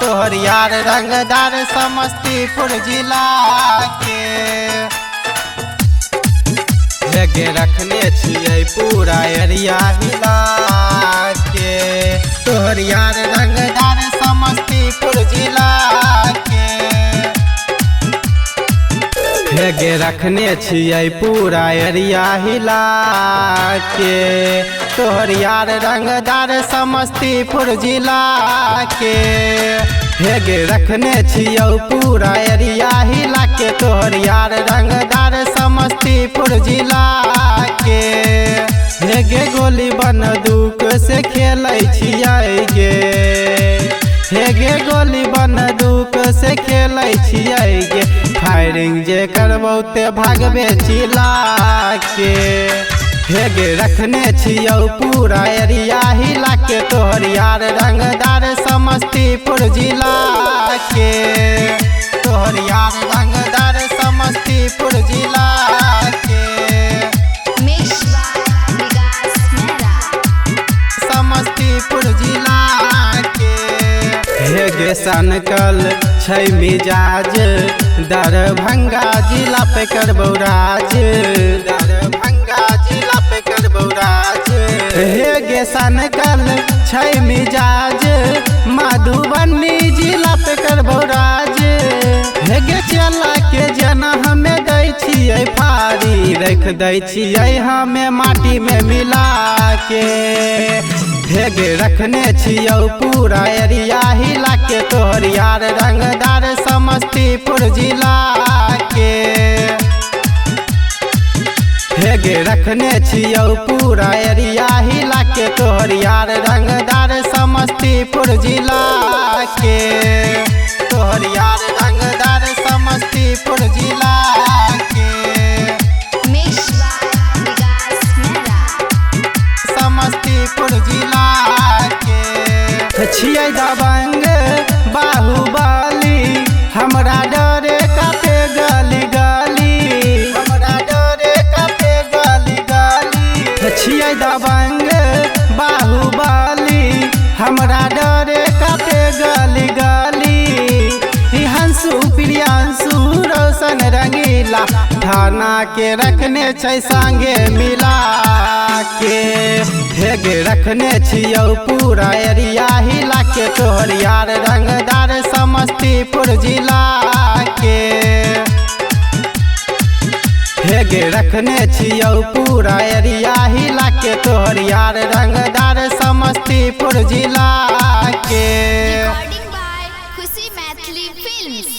तोहर यार रंगदार समस्तीपुर जिला के लेके रखने छियै पूरा एरिया हिला के। तोहर यार रंगदार समस्तीपुर जिला के लेके रखने छियै पूरा एरिया हिला के। तोहर यार रंगदार समस्तीपुर जिला के हेगे रखने छियौ पूरा एरिया हिला के। तोहर यार रंगदार समस्तीपुर जिला के हेगे गोली बंदूक से खेलै छियै गे। हेगे गोली बंदूक से खेलै छियै गे। फायरिंग जे करबौ ते भागबे चिल्ला के हेगे रखने छियौ पूरा एरिया हिला के। तोहर यार रंगदार समस्तीपुर जिला के। तोहर यार रंगदार समस्तीपुर जिला के समस्तीपुर जिला के हेगे सनकल छै मिजाज दरभंगा जिला पे करबौ राज। दरभंगा जिला पे करबौ राज हेगे सनकल छै मिजाज मधुबनी जिला पे करबौ राज। हेगे चला के जना हमें दै छियै फाड़ी रख दै छियै हमें माटी में मिला के। हेगे रखने छियौ पूरा एरिया हिला के। तोहर यार रंगदार समस्तीपुर जिला के हेगे रखने छियौ पूरा एरिया हिला के। तोहर यार रंगदार समस्तीपुर जिला के। तोहर यार रंगदार समस्तीपुर जिला के समस्तीपुर जिला के छियै दबंग बाहुबली हमरा डरे कापे गली गली। हमरा डरे कापे गली गली छियै दबंग बाहुबली हमरा डरे कापे गली गली। हंसू प्रियांशु रोशन रंगीला थाना के रखने छै संगे मिला के। हेगे रखने छियौ पूरा एरिया हिला के। तोहर यार रंगदार समस्तीपुर जिला के हेगे रखने छियौ पूरा एरिया हिला के। तोहर यार रंगदार समस्तीपुर जिला के। Recording by Khushi Maithili Films।